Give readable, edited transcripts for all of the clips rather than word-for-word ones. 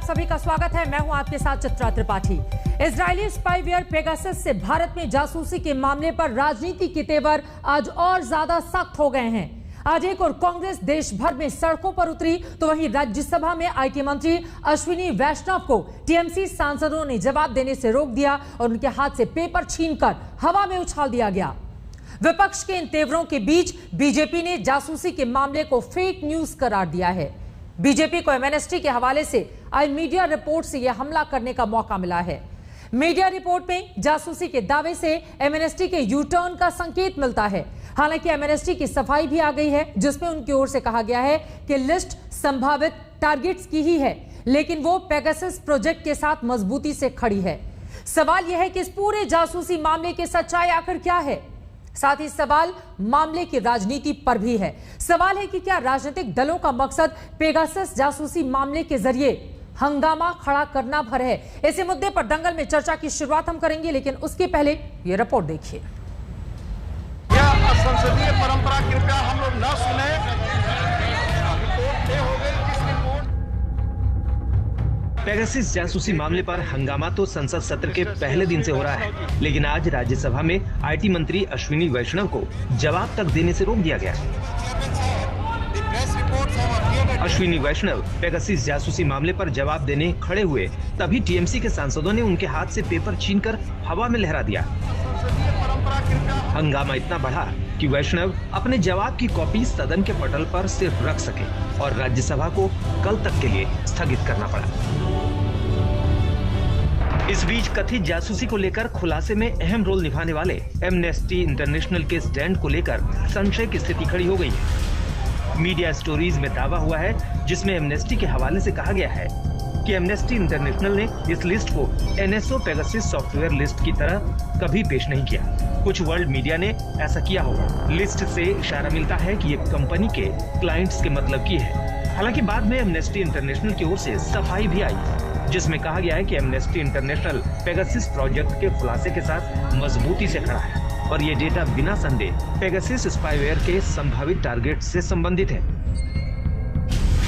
सभी का स्वागत है। मैं हूं आपके साथ Chitra Tripathi. Israeli spyware Pegasus से भारत में जासूसी के मामले पर राजनीति के तेवर आज और ज्यादा सख्त हो गए हैं। आज एक और कांग्रेस देश भर में सड़कों पर उतरी, तो वहीं राज्यसभा में आईटी मंत्री अश्विनी वैष्णव को टीएमसी सांसदों ने जवाब देने से रोक दिया और उनके हाथ से पेपर छीनकर हवा में उछाल दिया गया। विपक्ष के इन तेवरों के बीच बीजेपी ने जासूसी के मामले को फेक न्यूज करार दिया है। बीजेपी को एमनेस्टी के हवाले से आई मीडिया रिपोर्ट से यह हमला करने का मौका मिला है। मीडिया रिपोर्ट में जासूसी के दावे से एमनेस्टी के यू टर्न का संकेत मिलता है। हालांकि एमनेस्टी की सफाई भी आ गई है, जिसमें उनकी ओर से कहा गया है कि लिस्ट संभावित टारगेट्स की ही है, लेकिन वो पेगासस प्रोजेक्ट के साथ मजबूती से खड़ी है। सवाल यह है कि इस पूरे जासूसी मामले की सच्चाई आखिर क्या है। साथ ही सवाल मामले की राजनीति पर भी है। सवाल है कि क्या राजनीतिक दलों का मकसद पेगासस जासूसी मामले के जरिए हंगामा खड़ा करना भर है। इसी मुद्दे पर दंगल में चर्चा की शुरुआत हम करेंगे, लेकिन उसके पहले ये रिपोर्ट देखिए। यह असंसदीय परंपरा कृपया हम लोग न सुने। पेगासस जासूसी मामले पर हंगामा तो संसद सत्र के पहले दिन से हो रहा है, लेकिन आज राज्यसभा में आईटी मंत्री अश्विनी वैष्णव को जवाब तक देने से रोक दिया गया। अश्विनी वैष्णव पेगासस जासूसी मामले पर जवाब देने खड़े हुए, तभी टीएमसी के सांसदों ने उनके हाथ से पेपर छीनकर हवा में लहरा दिया। हंगामा इतना बढ़ा कि वैष्णव अपने जवाब की कॉपी सदन के पटल पर सिर्फ रख सके और राज्यसभा को कल तक के लिए स्थगित करना पड़ा। इस बीच कथित जासूसी को लेकर खुलासे में अहम रोल निभाने वाले एमनेस्टी इंटरनेशनल के स्टैंड को लेकर संशय की स्थिति खड़ी हो गई है। मीडिया स्टोरीज में दावा हुआ है, जिसमें एमनेस्टी के हवाले से कहा गया है कि एमनेस्टी इंटरनेशनल ने इस लिस्ट को एनएसओ पेगासस सॉफ्टवेयर लिस्ट की तरह कभी पेश नहीं किया। कुछ वर्ल्ड मीडिया ने ऐसा किया होगा। लिस्ट से इशारा मिलता है कि ये कंपनी के क्लाइंट्स के मतलब की है। हालांकि बाद में एमनेस्टी इंटरनेशनल की ओर से सफाई भी आई, जिसमें कहा गया है कि एमनेस्टी इंटरनेशनल पेगासस प्रोजेक्ट के खुलासे के साथ मजबूती से खड़ा है और ये डेटा बिना संदेह पेगासस स्पाईवेयर के संभावित टारगेट से संबंधित है।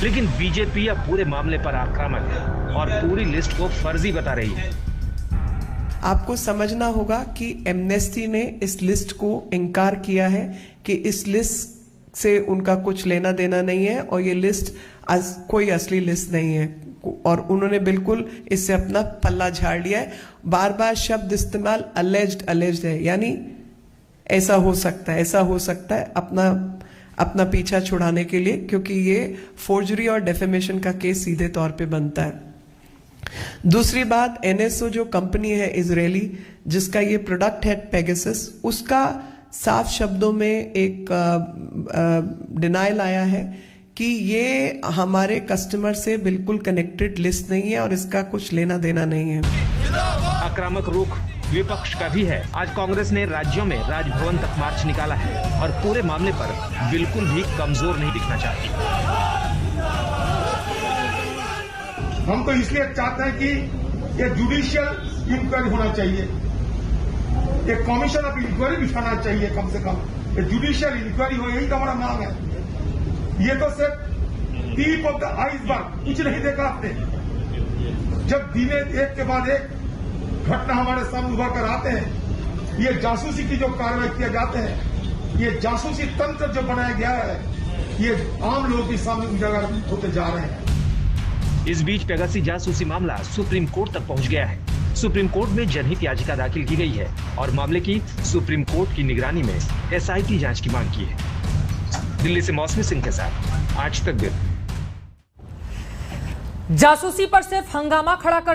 लेकिन बीजेपी अब पूरे मामले पर आक्रामक है और पूरी लिस्ट को फर्जी बता रही है। आपको समझना होगा कि एमनेस्टी ने इस लिस्ट को इनकार किया है कि इस लिस्ट से उनका कुछ लेना देना नहीं है और ये लिस्ट कोई असली लिस्ट नहीं है, और उन्होंने बिल्कुल इससे अपना पल्ला झाड़ लिया है। बार बार शब्द इस्तेमाल अलेज्ड है, यानी ऐसा हो सकता है, ऐसा हो सकता है, अपना पीछा छुड़ाने के लिए, क्योंकि ये फोर्जरी और डेफेमेशन का केस सीधे तौर पे बनता है। दूसरी बात, एनएसओ जो कंपनी है इजरायली जिसका ये प्रोडक्ट है पेगासस, उसका साफ शब्दों में एक डिनायल आया है कि ये हमारे कस्टमर से बिल्कुल कनेक्टेड लिस्ट नहीं है और इसका कुछ लेना देना नहीं है। आक्रामक रुख विपक्ष का भी है। आज कांग्रेस ने राज्यों में राजभवन तक मार्च निकाला है और पूरे मामले पर बिल्कुल भी कमजोर नहीं दिखना चाहती। हम तो इसलिए चाहते हैं कि ये जुडिशियल इंक्वायरी होना चाहिए, एक कमीशन ऑफ इंक्वायरी बिठाना चाहिए, कम से कम ये जुडिशियल इंक्वायरी हो, यही तो हमारा मांग है। ये तो सिर्फ टीप ऑफ द आइसबर्ग, कुछ नहीं देखा आपने। जब दिने एक के बाद एक घटना हमारे सामने उभर कर आते हैं, ये जासूसी की जो कार्रवाई किए जाते हैं, ये जासूसी तंत्र जो बनाया गया है, ये आम लोगों के सामने उजागर होते जा रहे हैं। इस बीच पेगासस जासूसी मामला सुप्रीम कोर्ट तक पहुंच गया है। सुप्रीम कोर्ट में जनहित याचिका दाखिल की गई है और मामले की सुप्रीम कोर्ट की निगरानी में एसआईटी जांच की मांग की है। दिल्ली से मौसमी सिंह के साथ आज तक। जासूसी पर सिर्फ हंगामा खड़ा कर